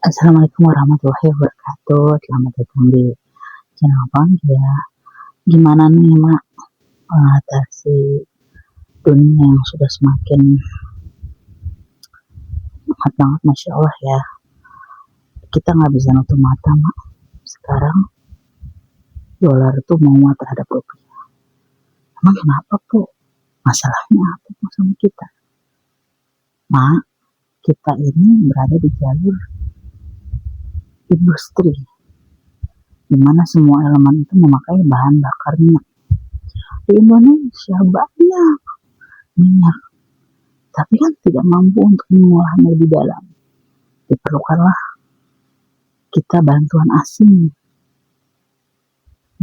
Assalamualaikum warahmatullahi wabarakatuh. Selamat datang di channel Bang ya. Gimana nih Mak mengatasi dunia yang sudah semakin banget, Masya Allah ya. Kita nggak bisa nutup mata Mak. Sekarang dolar itu menguat terhadap rupiah. Emang kenapa Po? Masalahnya apa Po sama kita? Mak, kita ini berada di jalur industri, di mana semua elemen itu memakai bahan bakar minyak. Di Indonesia banyak minyak, tapi kan tidak mampu untuk mengolahnya lebih dalam. Diperlukanlah kita bantuan asing.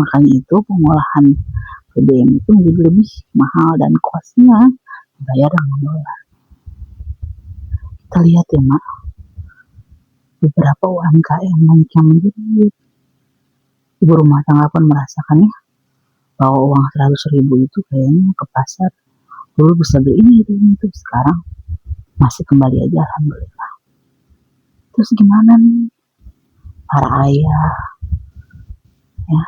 Makanya itu pengolahan BBM itu menjadi lebih mahal dan kosnya dibayar dengan dolar. Kita lihat ya Mak, beberapa UMKM banyak yang menjerit. Ibu rumah tangga pun merasakannya, bahwa uang 100.000 itu kayaknya ke pasar dulu bisa beli ini itu, sekarang masih kembali aja, alhamdulillah. Terus gimana nih para ayah ya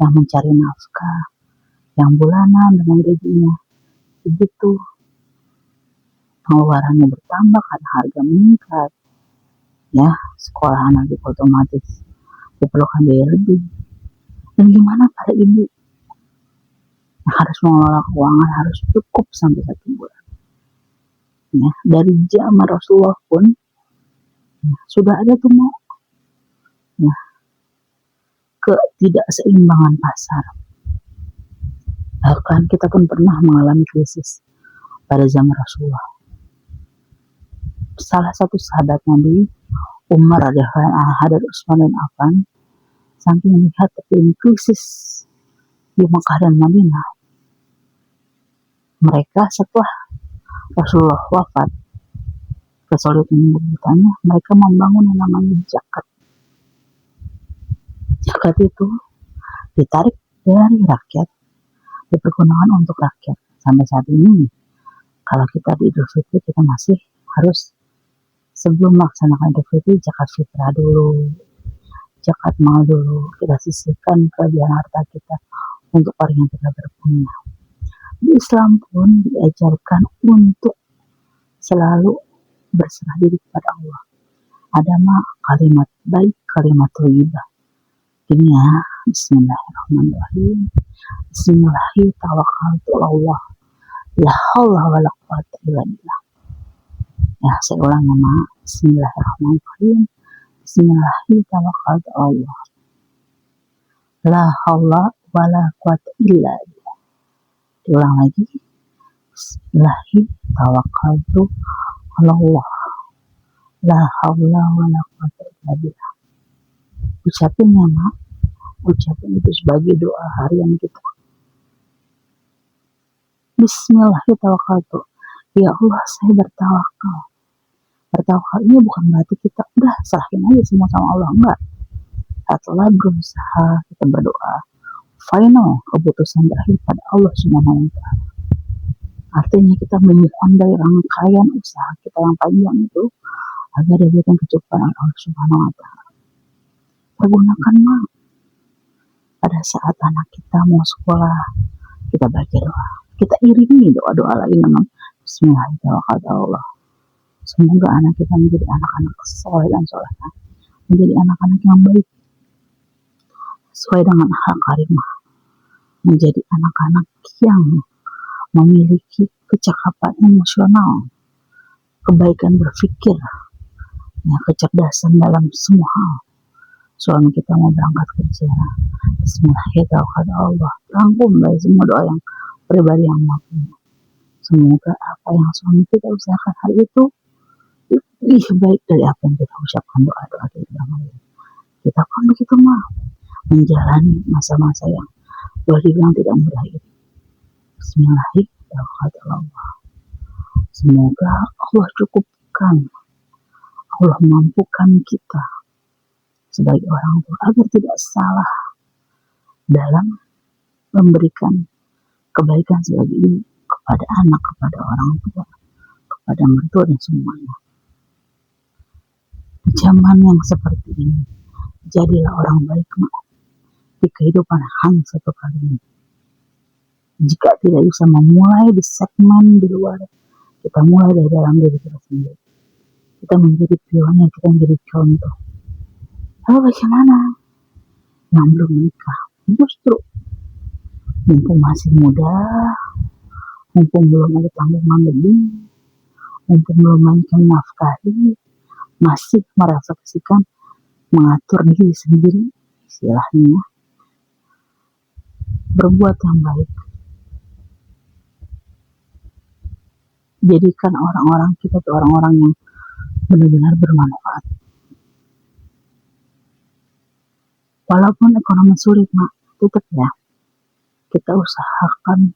yang mencari nafkah, yang bulanan dengan gajinya begitu, pengeluarannya bertambah karena harga meningkat ya, sekolah anak itu otomatis diperlukan biaya lebih. Dan gimana para ibu yang harus mengelola keuangan harus cukup sampai 1 bulan ya. Dari zaman Rasulullah pun ya, sudah ada tuh Mau ya, ketidakseimbangan pasar. Bahkan kita pun pernah mengalami krisis pada zaman Rasulullah. Salah satu sahabat Nabi, Umar radhiyallahu anhu dan Utsman bin Affan, saking melihat terjadi krisis di Mekah dan Madinah, mereka setelah Rasulullah wafat, kesulitan bertanya, mereka membangun yang namanya zakat. Zakat itu ditarik dari rakyat, dipergunakan untuk rakyat. Sampai saat ini, kalau kita di Idul Fitri, kita masih harus sebelum melaksanakan Idul Fitri, zakat fitrah dulu, zakat mal dulu, kita sisihkan kelebihan harta kita untuk orang yang tidak berpunya. Di Islam pun diajarkan untuk selalu berserah diri kepada Allah. Ada kalimat baik, kalimat thayyibah. Ini ya, bismillahirrahmanirrahim. Bismillahirrahmanirrahim, tawakkaltu 'alallah. La haula wala quwwata illa billah. Ya, saya ulang ya, Mak. Bismillahirrahmanirrahim. Bismillahirrahmanirrahim, tawakkaltu 'alallah. La haula wala quwwata illa billah. Diulang lagi. Bismillahirrahmanirrahim, tawakkaltu 'alallah. La haula wala quwwata illa billah. Ucapin ya Mak, ucapin itu sebagai doa harian kita. Bismillahirrahmanirrahim, ya Allah saya bertawakal. Bertawakal ini bukan berarti kita udah serahin aja semua sama Allah, enggak. Setelah berusaha kita berdoa, final keputusan terakhir pada Allah Subhanahu wa Ta'ala. Artinya kita memohon dari rangkaian usaha kita yang panjang itu agar diberikan kecukupan Allah Subhanahu wa Ta'ala. Pergunakan Mak pada saat anak kita mau sekolah, kita baca doa, kita iringi doa-doa lain dengan Bismillahirrahmanirrahim. Semoga anak kita menjadi anak-anak soleh dan solehah, menjadi anak-anak yang baik sesuai dengan akhlak karimah, menjadi anak-anak yang memiliki kecakapan emosional, kebaikan berpikir, ya, kecerdasan dalam semua hal. Suami kita mau berangkat kerja, Bismillahirrahmanirrahim, rangkum dari semua doa yang pribadi yang mampu. Semoga apa yang suami kita usahakan hari itu lebih baik dari apa yang kita ucapkan doa-doa kita selama ini. Kita pun begitu Mak, menjalani masa-masa yang boleh dibilang tidak mudah ini. Bismillahirrahmanirrahim. Semoga Allah cukupkan, Allah mampukan kita sebagai orang tua agar tidak salah dalam memberikan kebaikan sebagai ibu kepada anak, kepada orang tua, kepada mertua dan semuanya. zaman yang seperti ini, jadilah orang baik, Mak. Di kehidupan hanya satu kali ini. Jika tidak bisa memulai di segmen di luar, kita mulai dari dalam diri kita sendiri. Kita menjadi pionir, kita menjadi contoh. Lalu bagaimana yang belum menikah? Justru mumpung masih muda, mumpung belum ada tanggungan lebih, mumpung belum banyak nafkahi, masih merasa kesikan mengatur diri sendiri, istilahnya berbuat yang baik. Jadikan orang-orang kita tuh orang-orang yang benar-benar bermanfaat. Walaupun ekonomi sulit, Mak, tetap ya kita usahakan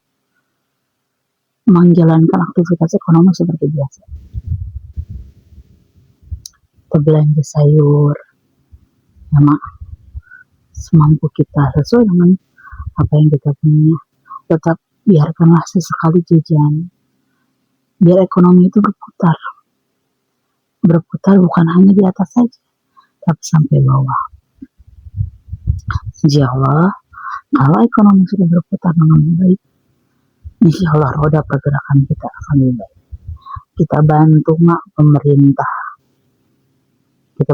menjalankan aktivitas ekonomi seperti biasa. Kita belanja sayur, ya Mak, semampu kita sesuai dengan apa yang kita punya. Tetap biarkanlah sesekali jajan, biar ekonomi itu berputar bukan hanya di atas saja, tapi sampai bawah. Insya Allah, kalau ekonomi sudah berputar dengan baik, insya Allah roda pergerakan kita akan lebih baik. Kita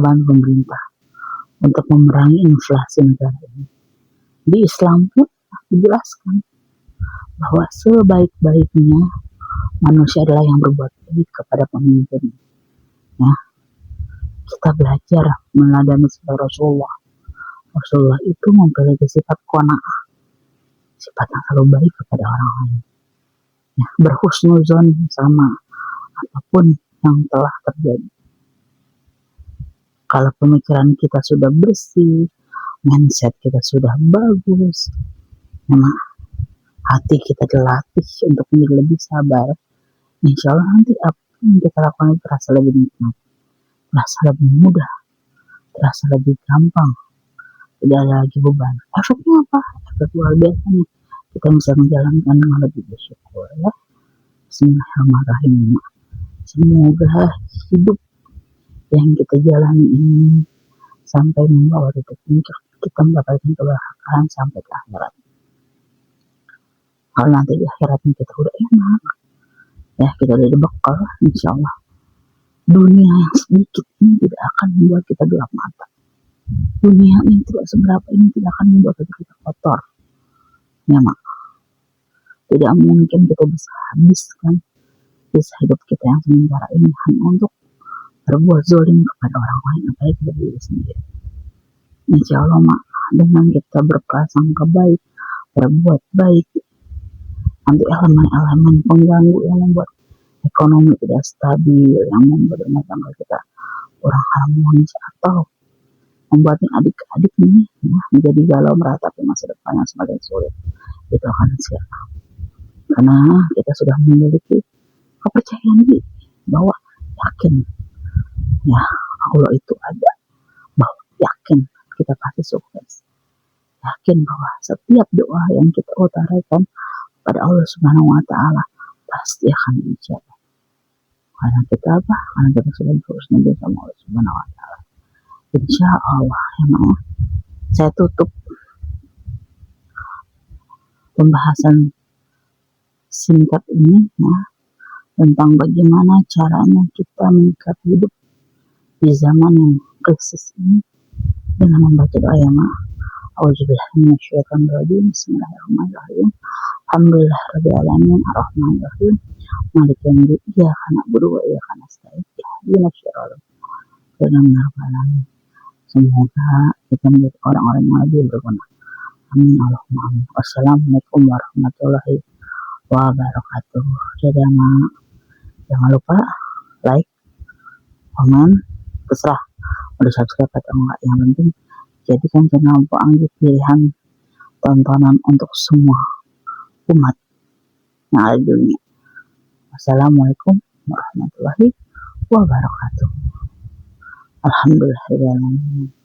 bantu pemerintah untuk memerangi inflasi negara ini. Di Islam pun dijelaskan bahwa sebaik-baiknya manusia adalah yang berbuat baik kepada pemimpin. Ya, kita belajar meneladani Rasulullah. Rasulullah itu memiliki sifat qanaah, sifat yang selalu baik kepada orang lain. Ya, berhusnuzon sama apapun yang telah terjadi. Kalau pemikiran kita sudah bersih, mindset kita sudah bagus, memang hati kita dilatih untuk menjadi lebih sabar, insya Allah nanti apa yang kita lakukan terasa lebih nikmat, terasa lebih mudah, terasa lebih gampang, tidak ada lagi beban. Efeknya apa? Efek luar biasanya kita bisa menjalankan dengan lebih bersyukur, ya. Bismillahirrahmanirrahim. Semoga hidup yang kita jalani ini sampai membawa titik puncak kita mendapatkan kebahagiaan sampai ke akhirat. Kalau nanti di akhiratnya kita udah enak, ya kita udah dibekal, insya Allah dunia yang sedikit ini tidak akan membuat kita gelap mata. Dunia yang tidak seberapa ini tidak akan membuat kita kotor, ya Mak. Tidak mungkin kita bisa habiskan sisa hidup kita yang sementara ini hanya untuk berbuat zolim kepada orang lain, apalagi kepada diri sendiri. Insya Allah Mak, dengan kita berprasangka baik, berbuat baik, nanti elemen-elemen pengganggu yang membuat ekonomi tidak stabil, yang membuat rumah tangga kita kurang harmonis, atau membuat adik-adik ini ya, menjadi galau meratapi masa depan yang semakin sulit, itu akan siapa? Karena kita sudah memiliki kepercayaan diri bahwa yakin ya Allah itu ada, bahwa yakin kita pasti sukses, yakin bahwa setiap doa yang kita utarakan pada Allah Subhanahu wa Ta'ala pasti akan dijawab. Karena kita apa? Karena kita sudah berusaha sama Allah Subhanahu wa Ta'ala. Insya Allah, ya Mak. Saya tutup pembahasan singkat ini ya, tentang bagaimana caranya kita menyikapi hidup di zaman yang krisis ini dengan membaca doa, ya Mak. Auzubillahiminasyaitonirrajim. Bismillahirrahmanirrahim. Alhamdulillahirabbil alamin arrahmanirrahim maliki yaumiddin iyyaka na'budu wa iyyaka nasta'in ihdinas siratal mustaqim. Semoga kita menjadi orang-orang yang lebih berguna. Amin Allahumma amin. Wassalamualaikum warahmatullahi wabarakatuh. Jadi Mak, jangan lupa like, komen, terserah udah subscribe atau enggak, yang penting jadikan channel Mpok Anggi pilihan tontonan untuk semua umat yang ada di dunia. Wassalamualaikum warahmatullahi wabarakatuh. Alhamdulillah.